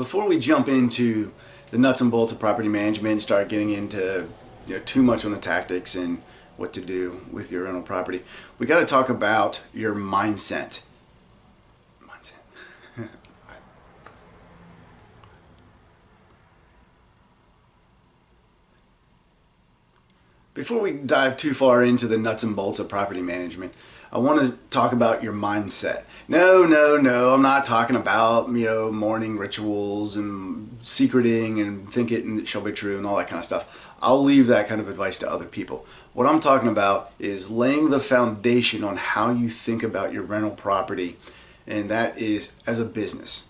Before we jump into the nuts and bolts of property management and start getting into too much on the tactics and what to do with your rental property, we got to talk about your mindset. Before we dive too far into the nuts and bolts of property management, I want to talk about your mindset. No, I'm not talking about morning rituals and secreting and think it and it shall be true and all that kind of stuff. I'll leave that kind of advice to other people. What I'm talking about is laying the foundation on how you think about your rental property, and that is as a business.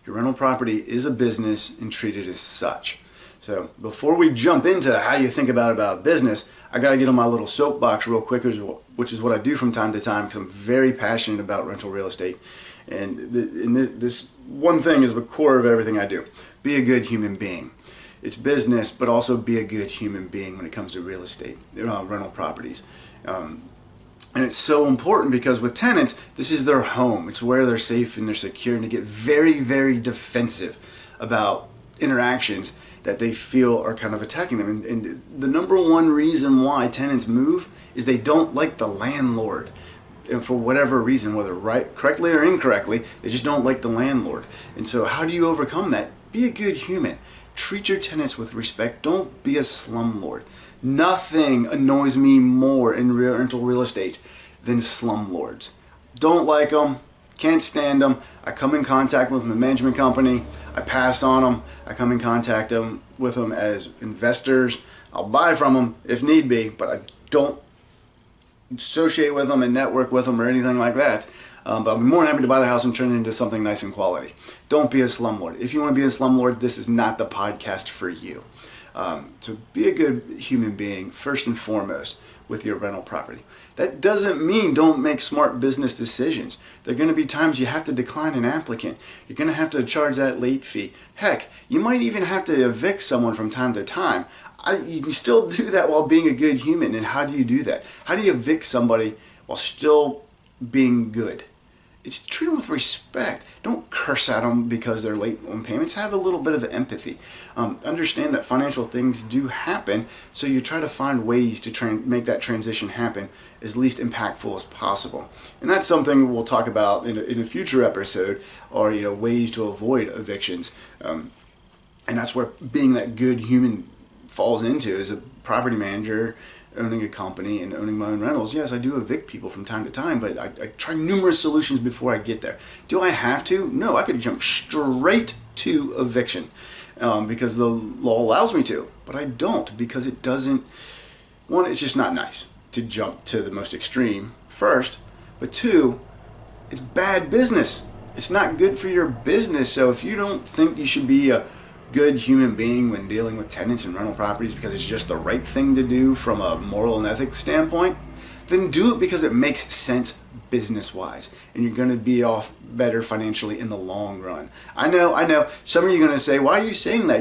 Your rental property is a business and treat it as such. So before we jump into how you think about business, I got to get on my little soapbox real quick, which is what I do from time to time because I'm very passionate about rental real estate. And this one thing is the core of everything I do. Be a good human being. It's business, but also be a good human being when it comes to real estate, rental properties. And it's so important because with tenants, this is their home. It's where they're safe and they're secure, and they get very, very defensive about interactions that they feel are kind of attacking them. And the number one reason why tenants move is they don't like the landlord. And for whatever reason, whether correctly or incorrectly, they just don't like the landlord. And so how do you overcome that? Be a good human. Treat your tenants with respect. Don't be a slumlord. Nothing annoys me more in rental real estate than slumlords. Don't like them. Can't stand them. I come in contact with my management company. I pass on them. I come in contact with them as investors. I'll buy from them if need be, but I don't associate with them and network with them or anything like that. But I'll be more than happy to buy the house and turn it into something nice and quality. Don't be a slumlord. If you want to be a slumlord, this is not the podcast for you. So be a good human being first and foremost with your rental property. That doesn't mean don't make smart business decisions. There are going to be times you have to decline an applicant. You're going to have to charge that late fee. Heck, you might even have to evict someone from time to time. You can still do that while being a good human. And how do you do that? How do you evict somebody while still being good? It's treat them with respect. Don't curse at them because they're late on payments. Have a little bit of empathy. Understand that financial things do happen, so you try to find ways to make that transition happen as least impactful as possible. And that's something we'll talk about in a future episode, or ways to avoid evictions. And that's where being that good human falls into as a property manager, owning a company and owning my own rentals. Yes, I do evict people from time to time, but I try numerous solutions before I get there. Do I have to? No, I could jump straight to eviction because the law allows me to, but I don't because it doesn't. One, it's just not nice to jump to the most extreme first, but two, it's bad business. It's not good for your business. So if you don't think you should be a good human being when dealing with tenants and rental properties because it's just the right thing to do from a moral and ethics standpoint, then do it because it makes sense business-wise, and you're going to be off better financially in the long run. I know. Some of you are going to say, why are you saying that?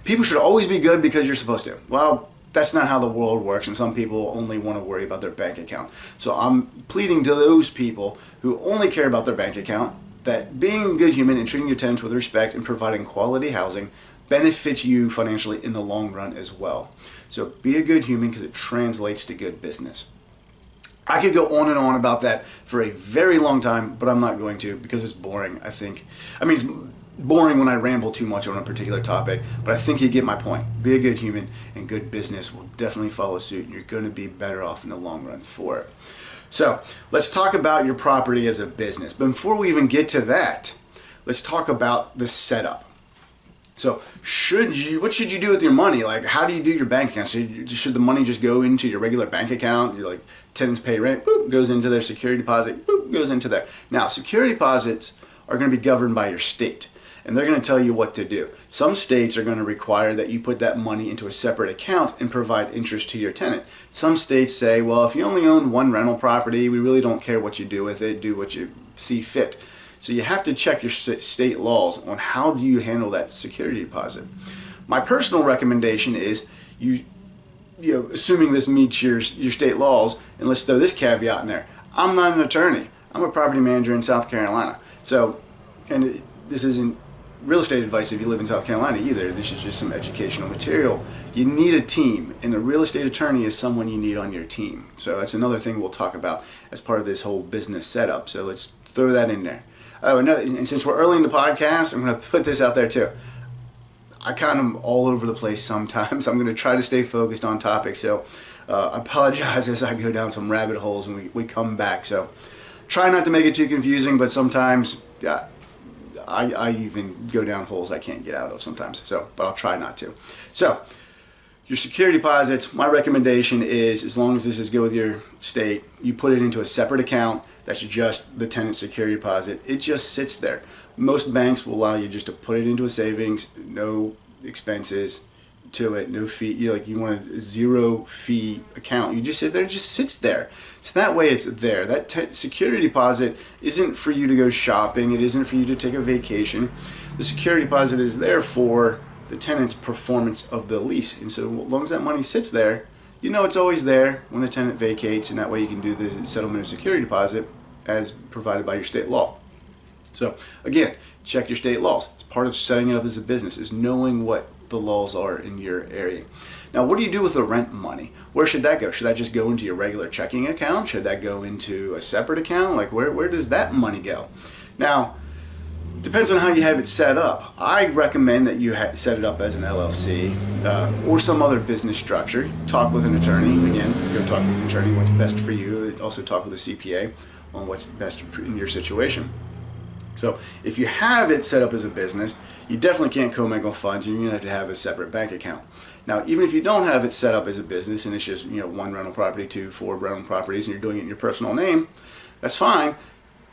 People should always be good because you're supposed to. Well, that's not how the world works, and some people only want to worry about their bank account. So I'm pleading to those people who only care about their bank account that being a good human and treating your tenants with respect and providing quality housing benefits you financially in the long run as well. So be a good human because it translates to good business. I could go on and on about that for a very long time, but I'm not going to because it's boring, I think. It's boring when I ramble too much on a particular topic, but I think you get my point. Be a good human and good business will definitely follow suit, and you're going to be better off in the long run for it. So let's talk about your property as a business. But before we even get to that, let's talk about the setup. So what should you do with your money? Like, how do you do your bank account? Should the money just go into your regular bank account? You're like, tenants pay rent, boop, goes into their security deposit, boop, goes into there. Now, security deposits are going to be governed by your state, and they're going to tell you what to do. Some states are going to require that you put that money into a separate account and provide interest to your tenant. Some states say, well, if you only own one rental property, we really don't care what you do with it, do what you see fit. So you have to check your state laws on how do you handle that security deposit. My personal recommendation is assuming this meets your state laws, and let's throw this caveat in there. I'm not an attorney. I'm a property manager in South Carolina. So, and this isn't real estate advice if you live in South Carolina either. This is just some educational material. You need a team, and a real estate attorney is someone you need on your team. So that's another thing we'll talk about as part of this whole business setup. So let's throw that in there. Oh, and since we're early in the podcast, I'm going to put this out there too. I kind of all over the place sometimes. I'm going to try to stay focused on topics. So I apologize as I go down some rabbit holes and we come back. So try not to make it too confusing, but sometimes I even go down holes I can't get out of sometimes. So, but I'll try not to. So your security deposits, my recommendation is, as long as this is good with your state, you put it into a separate account that's just the tenant security deposit. It just sits there. Most banks will allow you just to put it into a savings, no expenses to it, no fee. You want a zero fee account. You just sit there, it just sits there. So that way it's there. That security deposit isn't for you to go shopping. It isn't for you to take a vacation. The security deposit is there for the tenant's performance of the lease. And so as long as that money sits there, you know it's always there when the tenant vacates, and that way you can do the settlement of security deposit as provided by your state law. So again, check your state laws. It's part of setting it up as a business, is knowing what the laws are in your area. Now, what do you do with the rent money? Where should that go? Should that just go into your regular checking account? Should that go into a separate account? Like where does that money go? Now, depends on how you have it set up. I recommend that you set it up as an LLC or some other business structure. Talk with an attorney. Again, go talk with an attorney what's best for you. Also talk with a CPA on what's best in your situation. So if you have it set up as a business, you definitely can't commingle funds, and you're going to have a separate bank account. Now, even if you don't have it set up as a business and it's just one rental property, 2, 4 rental properties, and you're doing it in your personal name, that's fine.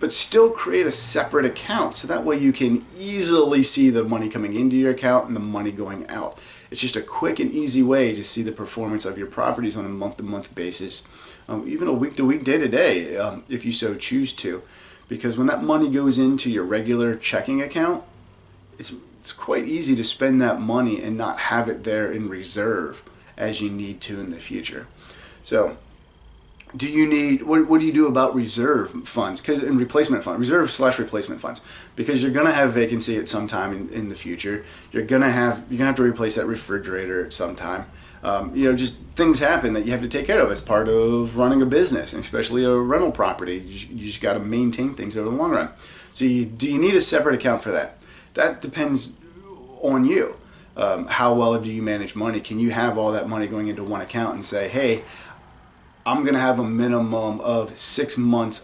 But still create a separate account, so that way you can easily see the money coming into your account and the money going out. It's just a quick and easy way to see the performance of your properties on a month-to-month basis, even a week-to-week, day-to-day, if you so choose to. Because when that money goes into your regular checking account, it's quite easy to spend that money and not have it there in reserve as you need to in the future. So do you need, what do you do about reserve funds and replacement funds, reserve/replacement funds? Because you're going to have vacancy at some time in the future. You're going to have to replace that refrigerator at some time. Just things happen that you have to take care of. It's part of running a business, and especially a rental property. You just got to maintain things over the long run. So do you need a separate account for that? That depends on you. How well do you manage money? Can you have all that money going into one account and say, hey, I'm going to have a minimum of 6 months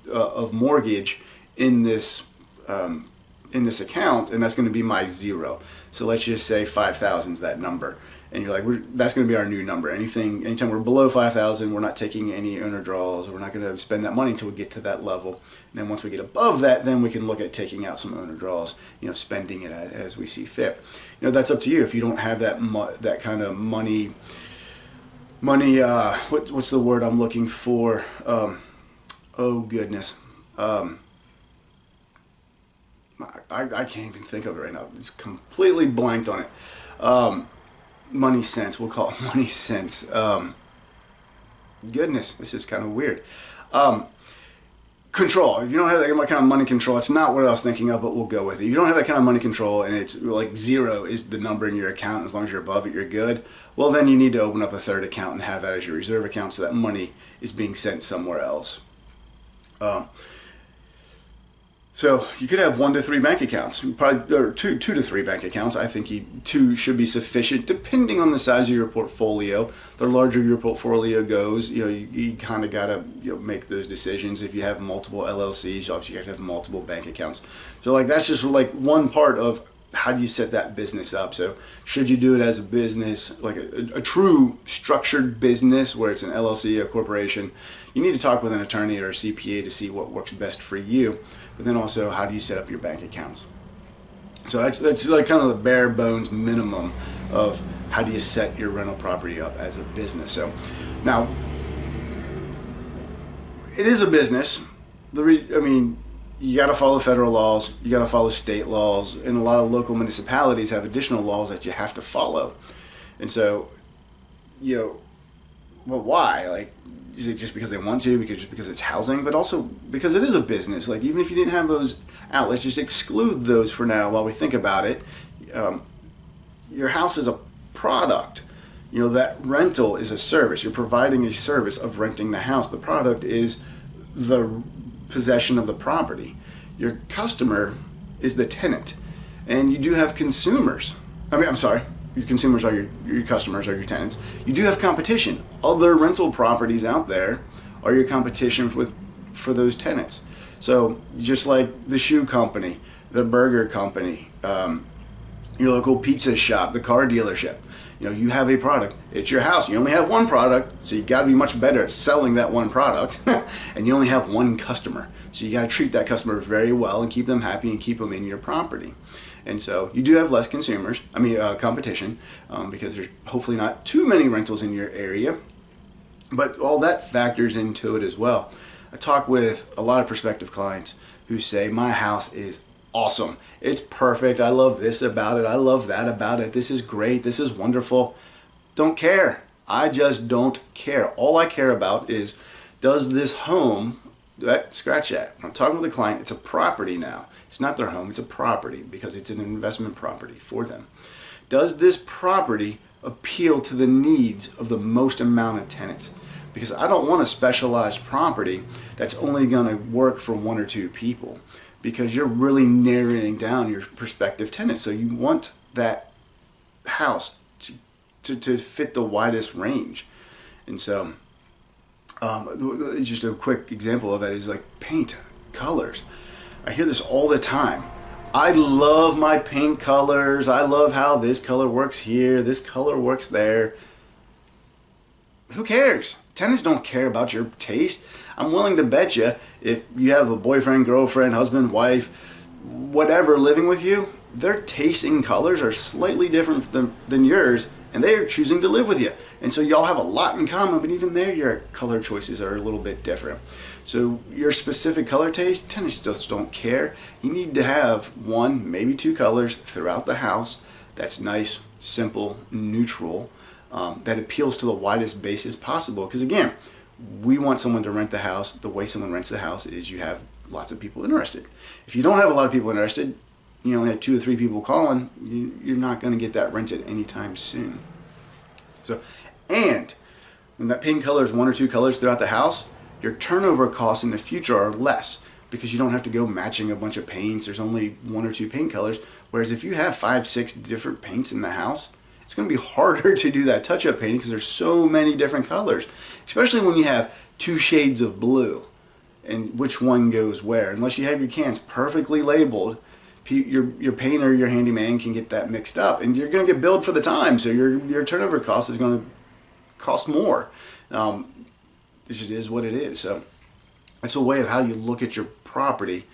of mortgage in this account, and that's going to be my zero. So let's just say 5,000 is that number. And you're like, that's going to be our new number. Anytime we're below 5,000, we're not taking any owner draws. We're not going to spend that money until we get to that level. And then once we get above that, then we can look at taking out some owner draws, spending it as we see fit. That's up to you. If you don't have that kind of money, what's the word I'm looking for? Oh goodness. I can't even think of it right now. It's completely blanked on it. Money sense, we'll call it money sense. Goodness, this is kind of weird. Control. If you don't have that kind of money control, it's not what I was thinking of, but we'll go with it. If you don't have that kind of money control and it's like zero is the number in your account, as long as you're above it, you're good. Well, then you need to open up a third account and have that as your reserve account, so that money is being sent somewhere else. So you could have 1 to 3 bank accounts, probably, or two to three bank accounts. I think 2 should be sufficient, depending on the size of your portfolio. The larger your portfolio goes, you kind of gotta make those decisions. If you have multiple LLCs, obviously you have to have multiple bank accounts. So that's just one part of how do you set that business up. So should you do it as a business, like a true structured business where it's an LLC, a corporation? You need to talk with an attorney or a CPA to see what works best for you. But then also, how do you set up your bank accounts? So that's like kind of the bare bones minimum of how do you set your rental property up as a business. So now, it is a business. You got to follow federal laws, you got to follow state laws, and a lot of local municipalities have additional laws that you have to follow. And so, well, why? is it just because they want to, because it's housing, but also because it is a business. Like, even if you didn't have those outlets, just exclude those for now while we think about it. Your house is a product. That rental is a service. You're providing a service of renting the house. The product is the possession of the property. Your customer is the tenant. And you do have consumers. I'm sorry. Your consumers are your customers are your tenants. You do have competition. Other rental properties out there are your competition for those tenants. So just like the shoe company, the burger company, your local pizza shop, the car dealership. You have a product. It's your house. You only have one product, so you got to be much better at selling that one product. And you only have one customer, so you got to treat that customer very well and keep them happy and keep them in your property. And so you do have less competition, because there's hopefully not too many rentals in your area. But all that factors into it as well. I talk with a lot of prospective clients who say, my house is awesome. It's perfect. I love this about it. I love that about it. This is great. This is wonderful. Don't care. I just don't care. All I care about is, does this home, scratch that. When I'm talking with a client, it's a property now. It's not their home, it's a property because it's an investment property for them. Does this property appeal to the needs of the most amount of tenants? Because I don't want a specialized property that's only going to work for one or two people, because you're really narrowing down your prospective tenants. So you want that house to fit the widest range. And so just a quick example of that is like paint colors. I hear this all the time. I love my paint colors. I love how this color works here, this color works there. Who cares? Tenants don't care about your taste. I'm willing to bet you, if you have a boyfriend, girlfriend, husband, wife, whatever living with you, their tastes in colors are slightly different than yours, and they are choosing to live with you. And so y'all have a lot in common, but even there your color choices are a little bit different. So your specific color taste, tenants just don't care. You need to have one, maybe two colors throughout the house that's nice, simple, neutral, that appeals to the widest basis possible. Because again, we want someone to rent the house. The way someone rents the house is you have lots of people interested. If you don't have a lot of people interested, you only have 2 or 3 people calling, you're not going to get that rented anytime soon. So, and when that paint color is 1 or 2 colors throughout the house, your turnover costs in the future are less, because you don't have to go matching a bunch of paints. There's only 1 or 2 paint colors. Whereas if you have 5, 6 different paints in the house, it's going to be harder to do that touch-up painting because there's so many different colors, especially when you have 2 shades of blue and which one goes where. Unless you have your cans perfectly labeled, your painter, your handyman can get that mixed up, and you're going to get billed for the time, so your turnover cost is going to cost more. It is what it is. So it's a way of how you look at your property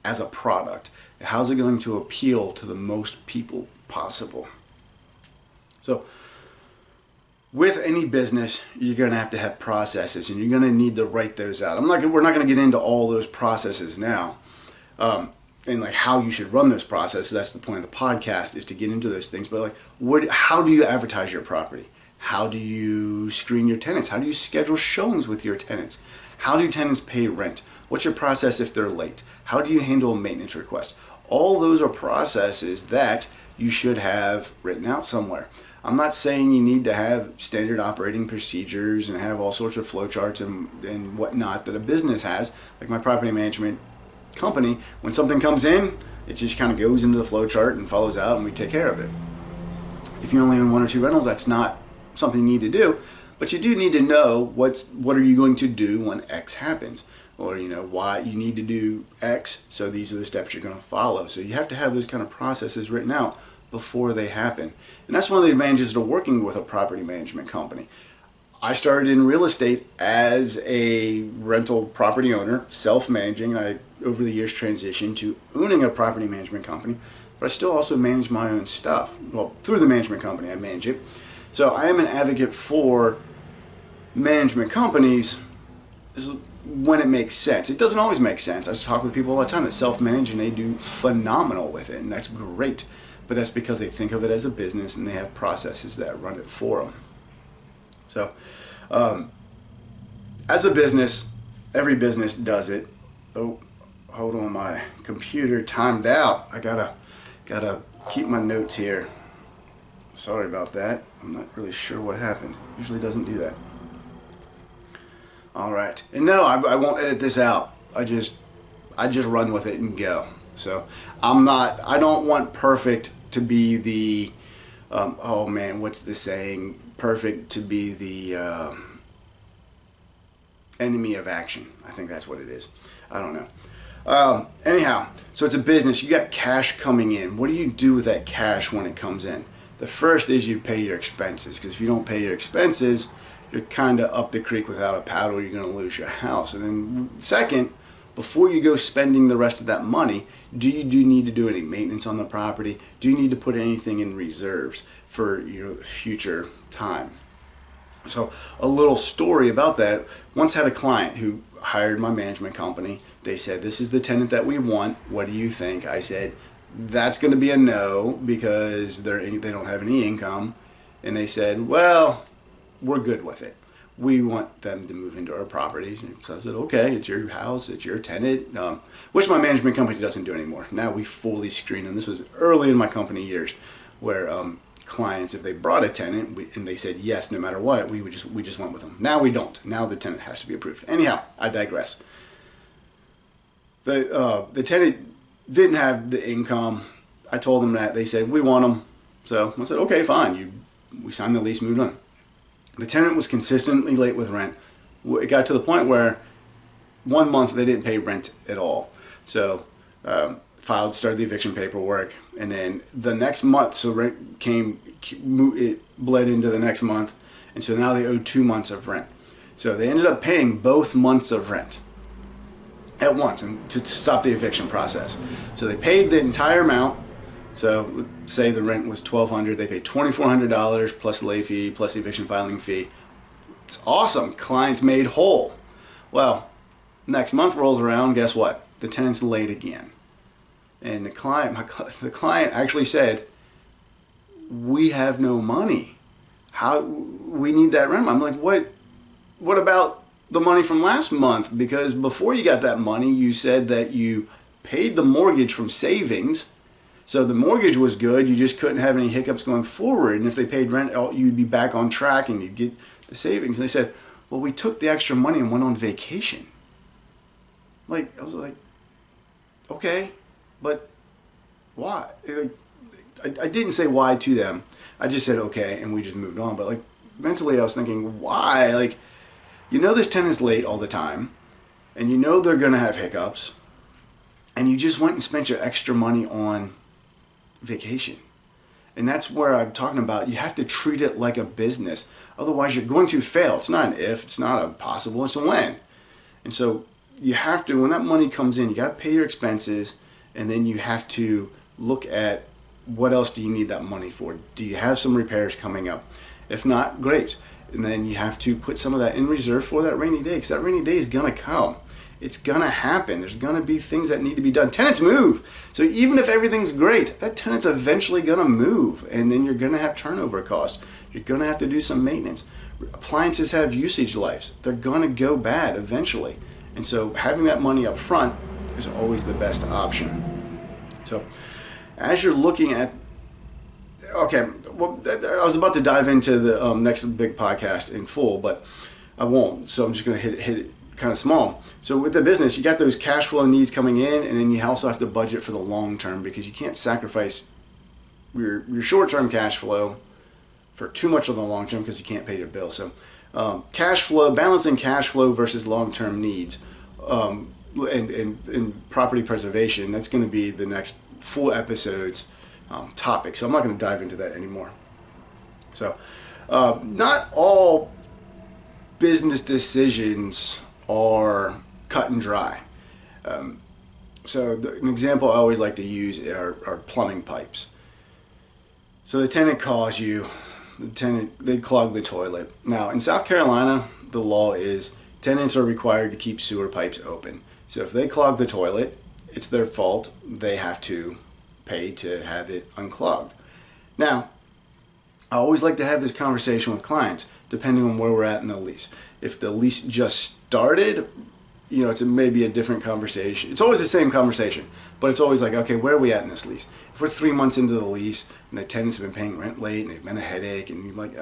as a product. How's it going to appeal to the most people possible? So with any business, you're going to have processes, and you're going to need to write those out. We're not going to get into all those processes now, and like how you should run those processes. That's the point of the podcast, is to get into those things. But like, how do you advertise your property? How do you screen your tenants? How do you schedule showings with your tenants? How do tenants pay rent? What's your process if they're late? How do you handle a maintenance request? All those are processes that you should have written out somewhere. I'm not saying you need to have standard operating procedures and have all sorts of flowcharts and whatnot that a business has. Like my property management company, when something comes in, it just kind of goes into the flowchart and follows out, and we take care of it. If you only own 1 or 2 rentals, that's not something you need to do, but you do need to know what are you going to do when X happens, or why you need to do X, so these are the steps you're going to follow. So you have to have those kind of processes written out before they happen. And that's one of the advantages of working with a property management company. I started in real estate as a rental property owner, self-managing, and I over the years transitioned to owning a property management company, but I still also manage my own stuff. Well, through the management company I manage it. So I am an advocate for management companies when it makes sense. It doesn't always make sense. I just talk with people all the time that self-manage, and they do phenomenal with it, and that's great. But that's because they think of it as a business and they have processes that run it for them. So as a business, every business does it. Oh, hold on, my computer timed out. I gotta keep my notes here. Sorry about that. I'm not really sure what happened. Usually doesn't do that. All right, and no, I won't edit this out. I just run with it and go. So I don't want perfect to be the, oh man, what's the saying? Perfect to be the enemy of action. I think that's what it is. I don't know. Anyhow, so it's a business. You got cash coming in. What do you do with that cash when it comes in? The first is you pay your expenses, because if you don't pay your expenses, you're kind of up the creek without a paddle. You're going to lose your house. And then second, before you go spending the rest of that money, do you need to do any maintenance on the property? Do you need to put anything in reserves for your future time? So a little story about that. Once had a client who hired my management company. They said, this is the tenant that we want. What do you think? I said, that's going to be a no, because they don't have any income. And they said, well, we're good with it. We want them to move into our properties. And so I said, okay, it's your house, it's your tenant, which my management company doesn't do anymore. Now we fully screen them. This was early in my company years, where clients, if they brought a tenant and they said yes no matter what, we just went with them. Now we don't. Now the tenant has to be approved. Anyhow, I digress. The tenant didn't have the income. I told them that. They said, we want them. So I said, okay, fine. We signed the lease, moved on. The tenant was consistently late with rent. It got to the point where 1 month they didn't pay rent at all. So started the eviction paperwork, and then the next month, so rent it bled into the next month, and so now they owe 2 months of rent. So they ended up paying both months of rent at once, and to stop the eviction process. So they paid the entire amount. So let's say the rent was $1,200. They paid $2,400 plus late fee plus eviction filing fee. It's awesome. Client's made whole. Well, next month rolls around. Guess what? The tenant's late again. And the client actually said, we have no money. How we need that rent? I'm like, what about the money from last month? Because before you got that money, you said that you paid the mortgage from savings. So the mortgage was good. You just couldn't have any hiccups going forward. And if they paid rent, you'd be back on track and you'd get the savings. And they said, well, we took the extra money and went on vacation. I was like, okay, but why? I didn't say why to them. I just said, okay, and we just moved on. But mentally I was thinking, why? This tenant's late all the time, and they're going to have hiccups, and you just went and spent your extra money on vacation. And that's where I'm talking about, you have to treat it like a business. Otherwise, you're going to fail. It's not an if, it's not a possible, it's a when. And so you have to, when that money comes in, you got to pay your expenses, and then you have to look at what else do you need that money for. Do you have some repairs coming up? If not, great. And then you have to put some of that in reserve for that rainy day, because that rainy day is going to come. It's going to happen. There's going to be things that need to be done. Tenants move. So even if everything's great, that tenant's eventually going to move, and then you're going to have turnover costs. You're going to have to do some maintenance. Appliances have usage lives. They're going to go bad eventually. And so having that money up front is always the best option. So as you're looking at, okay, well, I was about to dive into the next big podcast in full, but I won't. So I'm just going to hit it kind of small. So with the business, you got those cash flow needs coming in, and then you also have to budget for the long term, because you can't sacrifice your short-term cash flow for too much on the long term, because you can't pay your bill. So cash flow, balancing cash flow versus long-term needs, and property preservation, that's going to be the next full episode's topic. So I'm not going to dive into that anymore. So not all business decisions are cut and dry. So an example I always like to use are plumbing pipes. So the tenant calls you, they clog the toilet. Now in South Carolina, the law is tenants are required to keep sewer pipes open. So if they clog the toilet, it's their fault. They have to pay to have it unclogged. Now, I always like to have this conversation with clients. depending on where we're at in the lease. If the lease just started, it's maybe a different conversation. It's always the same conversation, but it's always like, okay, where are we at in this lease? If we're 3 months into the lease and the tenants have been paying rent late and they've been a headache and you're like,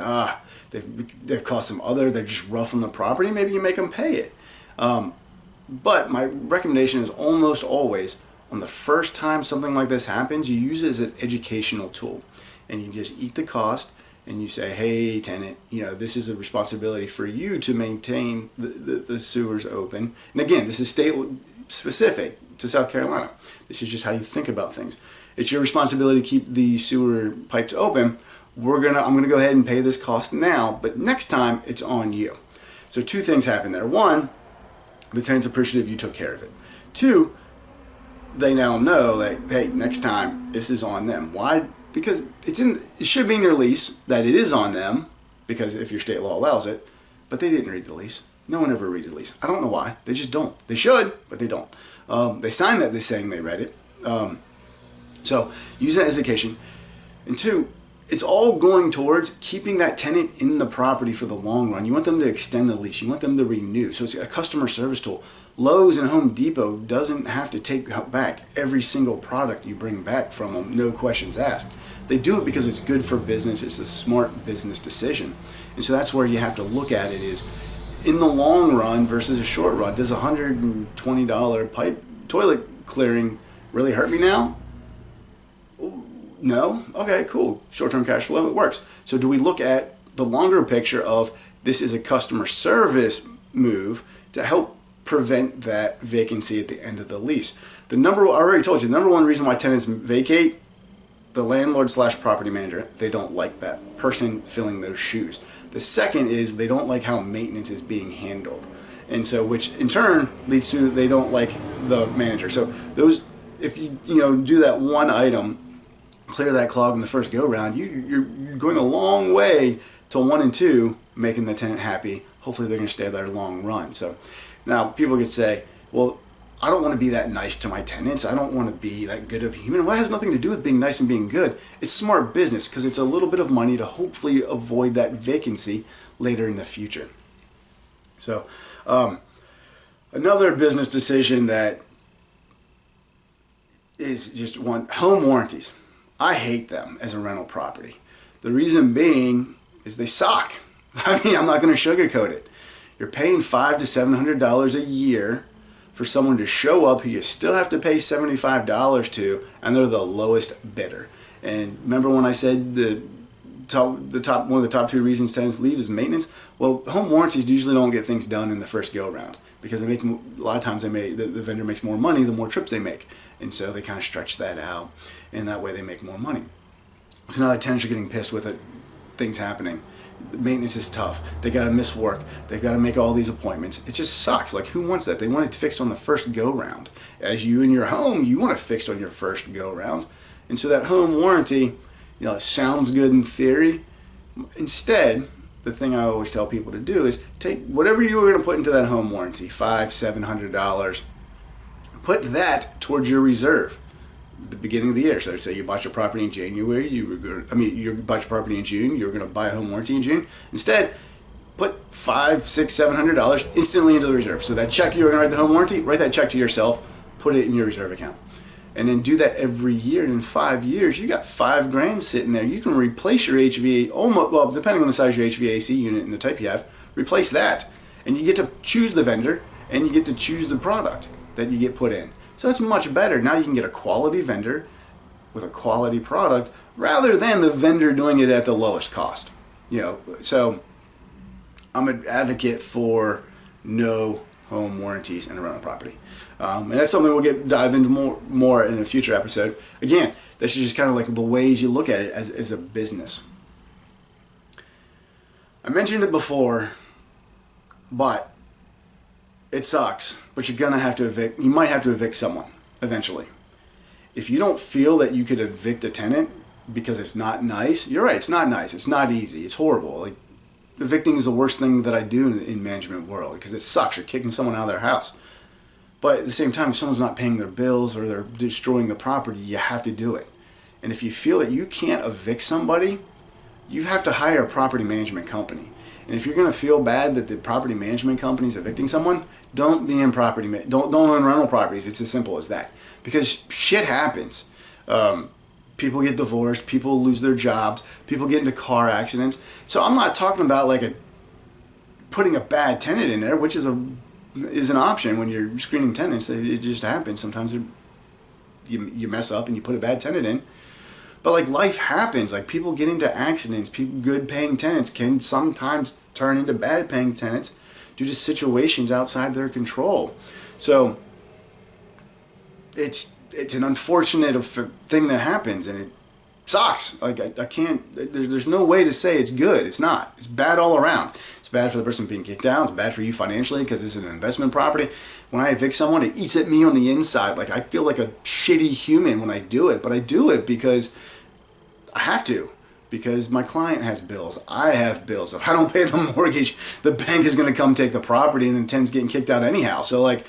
they've caused some they're just rough on the property, maybe you make them pay it. But my recommendation is almost always, on the first time something like this happens, you use it as an educational tool. And you just eat the cost and you say, hey, tenant, this is a responsibility for you to maintain the sewers open. And again, this is state specific to South Carolina. This is just how you think about things. It's your responsibility to keep the sewer pipes open. I'm gonna go ahead and pay this cost now, but next time it's on you. So 2 things happen there. 1, the tenant's appreciative you took care of it. 2, they now know that, hey, next time this is on them. Why? Because it should be in your lease that it is on them, because if your state law allows it, but they didn't read the lease. No one ever reads the lease. I don't know why. They just don't. They should, but they don't. They sign that they're saying they read it. So use that as education. And 2, it's all going towards keeping that tenant in the property for the long run. You want them to extend the lease. You want them to renew. So it's a customer service tool. Lowe's and Home Depot doesn't have to take back every single product you bring back from them, no questions asked. They do it because it's good for business. It's a smart business decision. And so that's where you have to look at it, is in the long run versus a short run. Does $120 toilet clearing really hurt me now? No? Okay, cool. Short-term cash flow, it works. So do we look at the longer picture of this is a customer service move to help prevent that vacancy at the end of the lease? I already told you, the number 1 reason why tenants vacate, the landlord/property manager, they don't like that person filling those shoes. The second is they don't like how maintenance is being handled. And so, which in turn leads to they don't like the manager. So those, if you do that one item, clear that clog in the first go round, you're going a long way to 1 and 2, making the tenant happy. Hopefully they're going to stay there long run. So now people could say, well, I don't want to be that nice to my tenants. I don't want to be that good of a human. Well, that has nothing to do with being nice and being good. It's smart business because it's a little bit of money to hopefully avoid that vacancy later in the future. So another business decision that is just home warranties. I hate them as a rental property. The reason being is they suck. I mean, I'm not going to sugarcoat it. You're paying $500 to $700 a year for someone to show up who you still have to pay $75 to, and they're the lowest bidder. And remember when I said one of the top 2 reasons tenants leave is maintenance? Well, home warranties usually don't get things done in the first go round because a lot of times the vendor makes more money the more trips they make, and so they kind of stretch that out, and that way they make more money. So now the tenants are getting pissed with it, things happening. The maintenance is tough. They got to miss work. They've got to make all these appointments. It just sucks. Like, who wants that? They want it fixed on the first go round. As you in your home, you want it fixed on your first go round. And so that home warranty, it sounds good in theory. Instead, the thing I always tell people to do is take whatever you were going to put into that home warranty, $500-700, put that towards your reserve at the beginning of the year. So say you bought your property in January, you bought your property in June, you were going to buy a home warranty in June. Instead, put $500, $600, $700 instantly into the reserve. So that check you were going to write the home warranty, write that check to yourself, put it in your reserve account. And then do that every year. And in 5 years, you got $5,000 sitting there. You can replace your HVAC, depending on the size of your HVAC unit and the type you have, replace that. And you get to choose the vendor, and you get to choose the product that you get put in. So that's much better. Now you can get a quality vendor with a quality product rather than the vendor doing it at the lowest cost. So I'm an advocate for no home warranties in a rental property. And that's something we'll dive into more in a future episode. Again, this is just kind of like the ways you look at it as a business. I mentioned it before, but it sucks. But you're gonna have to evict. You might have to evict someone eventually. If you don't feel that you could evict a tenant because it's not nice, you're right. It's not nice. It's not easy. It's horrible. Like, evicting is the worst thing that I do in management world because it sucks. You're kicking someone out of their house. But at the same time, if someone's not paying their bills or they're destroying the property, you have to do it. And if you feel that you can't evict somebody, you have to hire a property management company. And if you're going to feel bad that the property management company is evicting someone, don't be in don't own rental properties. It's as simple as that. Because shit happens. People get divorced, people lose their jobs, people get into car accidents. So I'm not talking about like putting a bad tenant in there, which is an option when you're screening tenants. It just happens. Sometimes you mess up and you put a bad tenant in. But like life happens, like people get into accidents. People, good paying tenants can sometimes turn into bad paying tenants due to situations outside their control. So it's an unfortunate thing that happens, and it sucks. Like I can't. There's no way to say it's good. It's not. It's bad all around. It's bad for the person being kicked out. It's bad for you financially because it's an investment property. When I evict someone, it eats at me on the inside. Like I feel like a shitty human when I do it, but I do it because I have to. Because my client has bills. I have bills. If I don't pay the mortgage, the bank is going to come take the property, and then tenant's getting kicked out anyhow. So like,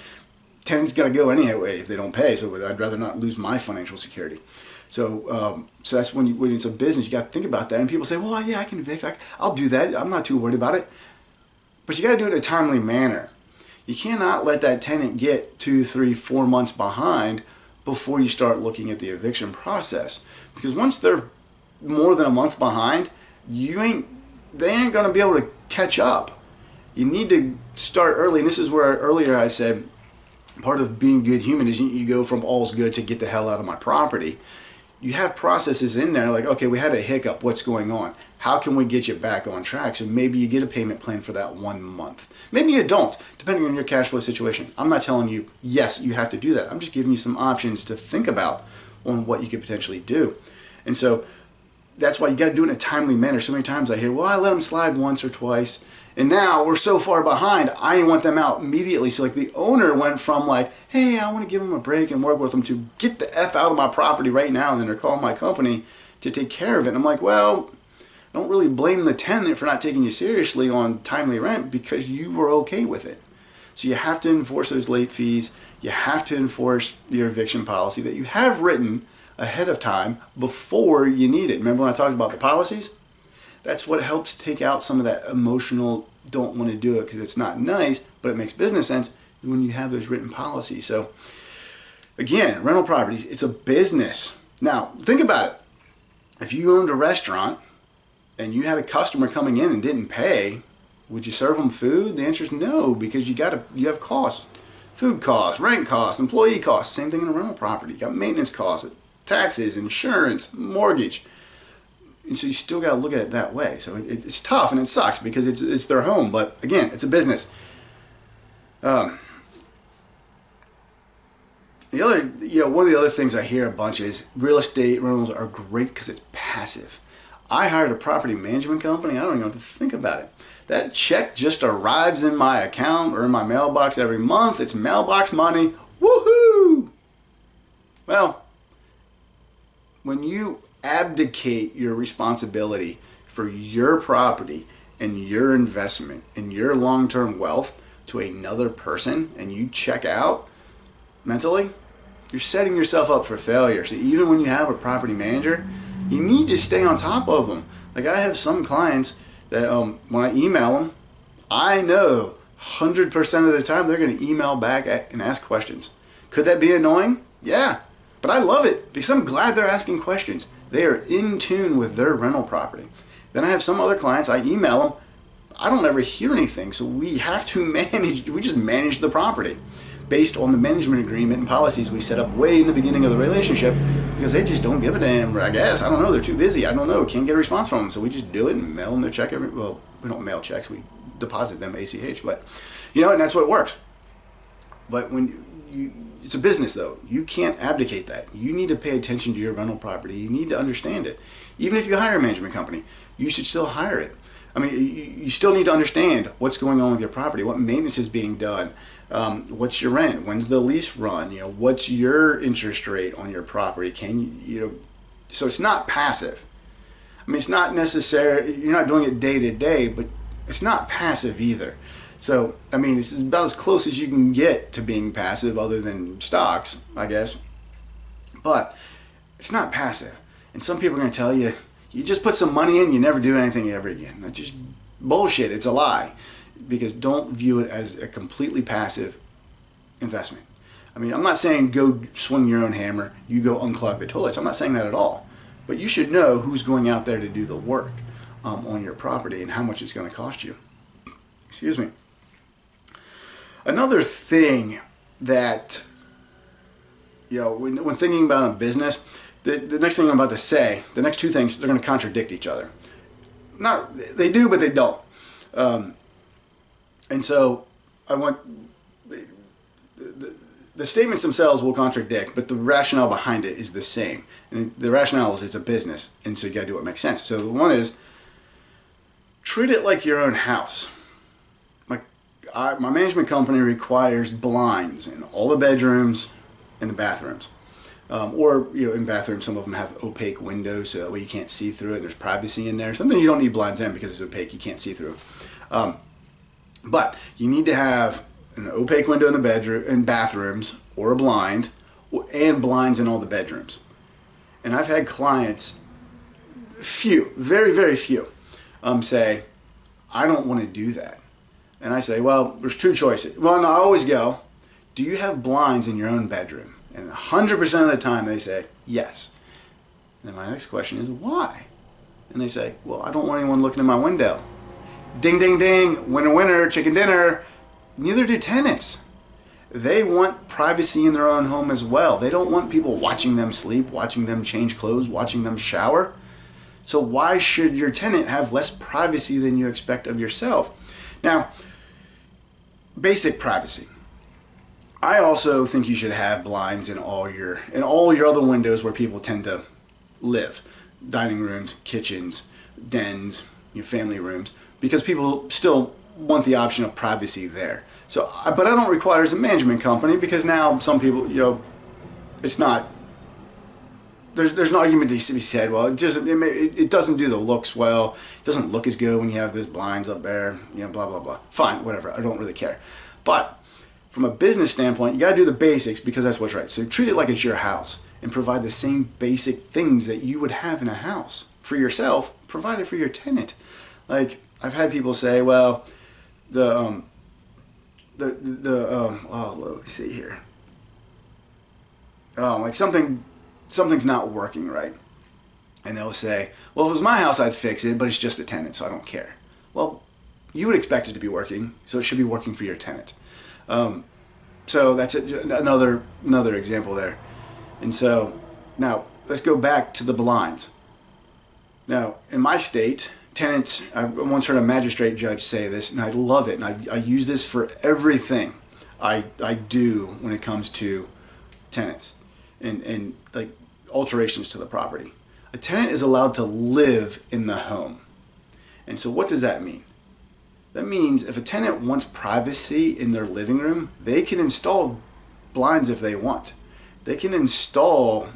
tenants got to go anyway if they don't pay. So I'd rather not lose my financial security. So so that's when it's a business, you got to think about that. And people say, well, yeah, I can evict. I'll do that. I'm not too worried about it. But you got to do it in a timely manner. You cannot let that tenant get 2, 3, 4 months behind before you start looking at the eviction process. Because once they're more than a month behind, they ain't going to be able to catch up. You need to start early. And this is where earlier I said part of being a good human is you go from all's good to get the hell out of my property. You have processes in there like, okay, we had a hiccup. What's going on? How can we get you back on track? So maybe you get a payment plan for that 1 month. Maybe you don't, depending on your cash flow situation. I'm not telling you, yes, you have to do that. I'm just giving you some options to think about on what you could potentially do. And so that's why you got to do it in a timely manner. So many times I hear, well, I let them slide once or twice, and now we're so far behind, I want them out immediately. So like the owner went from like, hey, I want to give them a break and work with them to get the F out of my property right now, and then they're calling my company to take care of it. And I'm like, well, don't really blame the tenant for not taking you seriously on timely rent because you were okay with it. So you have to enforce those late fees. You have to enforce your eviction policy that you have written ahead of time before you need it. Remember when I talked about the policies? That's what helps take out some of that emotional don't want to do it because it's not nice, but it makes business sense when you have those written policies. So again, rental properties, it's a business. Now, think about it. If you owned a restaurant and you had a customer coming in and didn't pay, would you serve them food? The answer is no, because you have costs. Food costs, rent costs, employee costs. Same thing in a rental property. You got maintenance costs, taxes, insurance, mortgage. And so you still got to look at it that way. So it's tough and it sucks because it's their home. But again, it's a business. One of the other things I hear a bunch is real estate rentals are great because it's passive. I hired a property management company. I don't even know what to think about it. That check just arrives in my account or in my mailbox every month. It's mailbox money. Woohoo! Well, when you abdicate your responsibility for your property and your investment and your long-term wealth to another person and you check out mentally, you're setting yourself up for failure. So even when you have a property manager, you need to stay on top of them. Like I have some clients that when I email them, I know 100% of the time they're going to email back and ask questions. Could that be annoying? Yeah, but I love it because I'm glad they're asking questions. They are in tune with their rental property. Then I have some other clients, I email them, I don't ever hear anything, so we have to we just manage the property based on the management agreement and policies we set up way in the beginning of the relationship because they just don't give a damn, I guess. I don't know, they're too busy. I don't know, can't get a response from them. So we just do it and mail them their check well, we don't mail checks, we deposit them ACH, but and that's what works. But when it's a business though. You can't abdicate that. You need to pay attention to your rental property. You need to understand it. Even if you hire a management company, you should still hire it. I mean, you still need to understand what's going on with your property, what maintenance is being done, what's your rent, when's the lease run, what's your interest rate on your property. So it's not passive. I mean, it's not necessary, you're not doing it day to day, but it's not passive either. So, I mean, it's about as close as you can get to being passive other than stocks, I guess. But it's not passive. And some people are going to tell you, you just put some money in, you never do anything ever again. That's just bullshit. It's a lie. Because don't view it as a completely passive investment. I mean, I'm not saying go swing your own hammer, you go unclog the toilets. I'm not saying that at all. But you should know who's going out there to do the work on your property and how much it's going to cost you. Excuse me. Another thing that, when thinking about a business, the next thing I'm about to say, the next two things, they're going to contradict each other. They do, but they don't. And so I want the statements themselves will contradict, but the rationale behind it is the same. And the rationale is it's a business, and so you got to do what makes sense. So the one is treat it like your own house. My management company requires blinds in all the bedrooms and the bathrooms. In bathrooms, some of them have opaque windows so that way you can't see through it. There's privacy in there. Something you don't need blinds in because it's opaque, you can't see through. But you need to have an opaque window in the bedroom, in bathrooms, or a blind, and blinds in all the bedrooms. And I've had clients, very, very few, say, I don't want to do that. And I say, well, there's two choices. Well, no, I always go, do you have blinds in your own bedroom? And 100% of the time they say, yes. And then my next question is, why? And they say, well, I don't want anyone looking in my window. Ding, ding, ding, winner, winner, chicken dinner. Neither do tenants. They want privacy in their own home as well. They don't want people watching them sleep, watching them change clothes, watching them shower. So why should your tenant have less privacy than you expect of yourself? Now, basic privacy. I also think you should have blinds in all your other windows where people tend to live. Dining rooms, kitchens, dens, family rooms, because people still want the option of privacy there. So, but I don't require it as a management company because now some people, it's not. There's an argument to be said. Well, it doesn't do the looks well. It doesn't look as good when you have those blinds up there. Blah blah blah. Fine, whatever. I don't really care. But from a business standpoint, you got to do the basics because that's what's right. So treat it like it's your house and provide the same basic things that you would have in a house for yourself. Provide it for your tenant. Like I've had people say, well, let me see here. Like something's not working right. And they'll say, well, if it was my house, I'd fix it, but it's just a tenant, so I don't care. Well, you would expect it to be working, so it should be working for your tenant. So that's another example there. And so now let's go back to the blinds. Now, in my state, tenants, I once heard a magistrate judge say this, and I love it, and I use this for everything I do when it comes to tenants and like alterations to the property. A tenant is allowed to live in the home. And so what does that mean? That means if a tenant wants privacy in their living room, they can install blinds if they want. They can install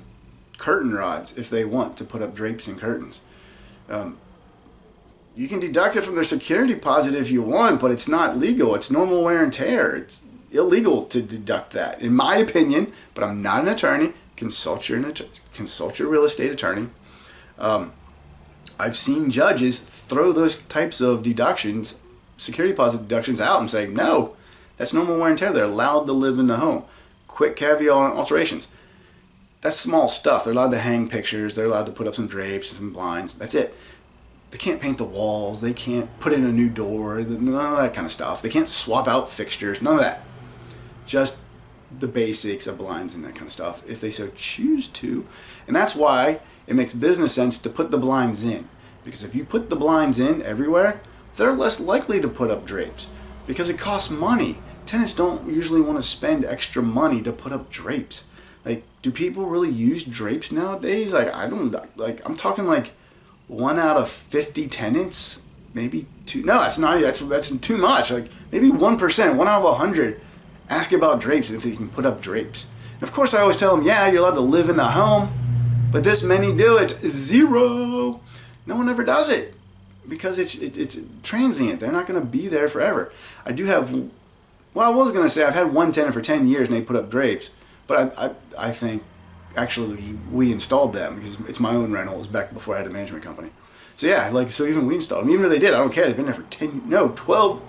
curtain rods if they want to put up drapes and curtains. You can deduct it from their security deposit if you want, but it's not legal. It's normal wear and tear. It's illegal to deduct that, in my opinion. But I'm not an attorney. Consult your real estate attorney. I've seen judges throw those types of deductions, security deposit deductions, out and say, no, that's normal wear and tear. They're allowed to live in the home. Quick caveat on alterations. That's small stuff. They're allowed to hang pictures. They're allowed to put up some drapes and some blinds. That's it. They can't paint the walls. They can't put in a new door. None of that kind of stuff. They can't swap out fixtures. None of that. Just the basics of blinds and that kind of stuff, if they so choose to. And that's why it makes business sense to put the blinds in. Because if you put the blinds in everywhere, they're less likely to put up drapes. Because it costs money. Tenants don't usually want to spend extra money to put up drapes. Like, do people really use drapes nowadays? I'm talking like 1 out of 50 tenants, maybe 2. No, that's too much. Like maybe 1%, 1 out of 100 ask about drapes and if they can put up drapes. And of course I always tell them, yeah, you're allowed to live in the home, but this many do it. 0. No one ever does it because it's transient. They're not going to be there forever. I was going to say I've had one tenant for 10 years and they put up drapes, but I think actually we installed them because it's my own rental. It was back before I had a management company. So yeah, like, so even we installed them. Even if they did, I don't care. They've been there for 12,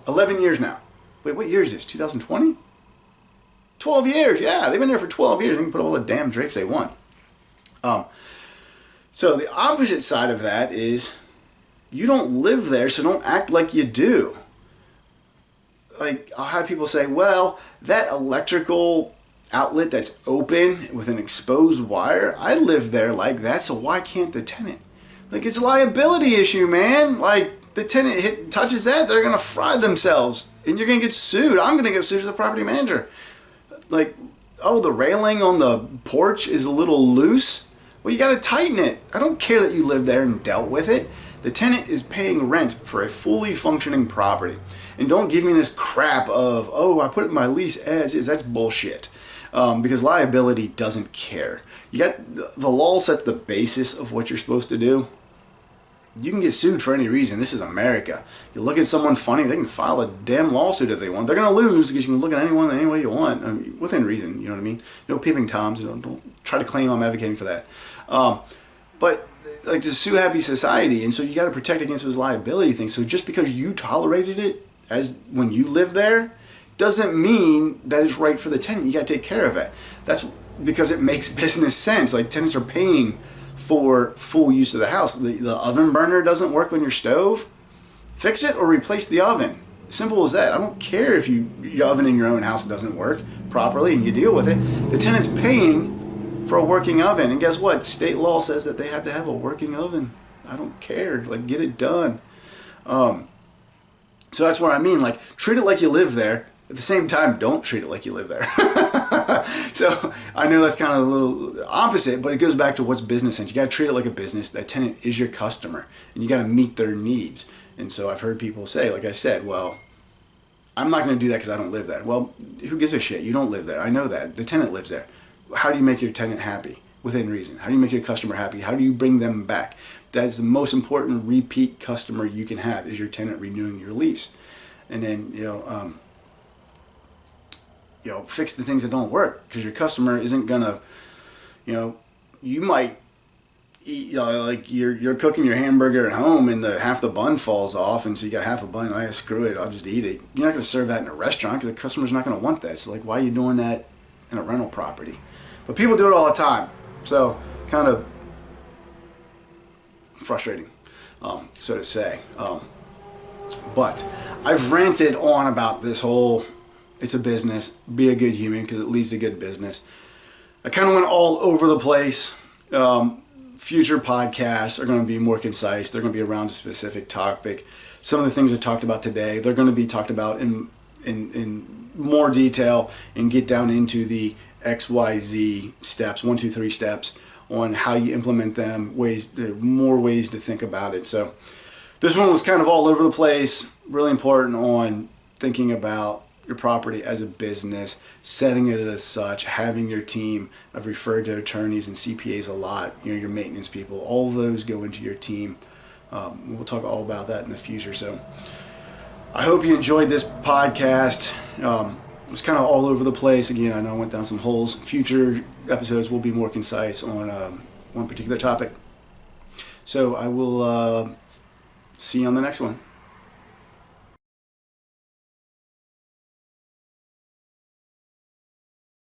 11 years now. Wait, what year is this? 2020? 12 years, yeah. They've been there for 12 years. They can put all the damn drapes they want. So the opposite side of that is you don't live there, so don't act like you do. Like, I'll have people say, well, that electrical outlet that's open with an exposed wire, I live there like that, so why can't the tenant? Like, it's a liability issue, man. Like, the tenant touches that, they're going to fry themselves, and you're going to get sued. I'm going to get sued as a property manager. Like, oh, the railing on the porch is a little loose. Well, you got to tighten it. I don't care that you lived there and dealt with it. The tenant is paying rent for a fully functioning property. And don't give me this crap of, oh, I put it in my lease as is. That's bullshit. Because liability doesn't care. You got the law sets the basis of what you're supposed to do. You can get sued for any reason. This is America. You look at someone funny, they can file a damn lawsuit if they want. They're going to lose because you can look at anyone any way you want, I mean, within reason. You know what I mean? No peeping toms. Don't try to claim I'm advocating for that. But like, it's a sue happy society, and so you got to protect against those liability things. So just because you tolerated it as when you live there doesn't mean that it's right for the tenant. You got to take care of it. That's because it makes business sense. Like, tenants are paying for full use of the house. The oven burner doesn't work on your stove, fix it or replace the oven. Simple as that. I don't care if your oven in your own house doesn't work properly and you deal with it. The tenant's paying for a working oven, and guess what? State law says that they have to have a working oven. I don't care. Like, get it done. So that's what I mean. Like, treat it like you live there. At the same time, don't treat it like you live there. So I know that's kind of a little opposite, but it goes back to what's business sense. You got to treat it like a business. That tenant is your customer, and you got to meet their needs. And so I've heard people say, like I said, well, I'm not going to do that because I don't live there. Well, who gives a shit? You don't live there. I know that. The tenant lives there. How do you make your tenant happy? Within reason. How do you make your customer happy? How do you bring them back? That's the most important repeat customer you can have, is your tenant renewing your lease. And then, fix the things that don't work, because your customer isn't gonna, you might eat, like you're cooking your hamburger at home and half the bun falls off, and so you got half a bun. Like, screw it, I'll just eat it. You're not gonna serve that in a restaurant because the customer's not gonna want that. So, like, why are you doing that in a rental property? But people do it all the time, so kind of frustrating, so to say. But I've ranted on about this whole, it's a business, be a good human because it leads to good business. I kind of went all over the place. Future podcasts are going to be more concise. They're going to be around a specific topic. Some of the things I talked about today, they're going to be talked about in more detail and get down into the XYZ steps, 1, 2, 3 steps on how you implement them, more ways to think about it. So this one was kind of all over the place, really important on thinking about your property as a business, setting it as such, having your team. I've referred to attorneys and CPAs a lot, your maintenance people, all of those go into your team. We'll talk all about that in the future. So I hope you enjoyed this podcast. It was kind of all over the place. Again, I know I went down some holes. Future episodes will be more concise on one particular topic. So I will see you on the next one.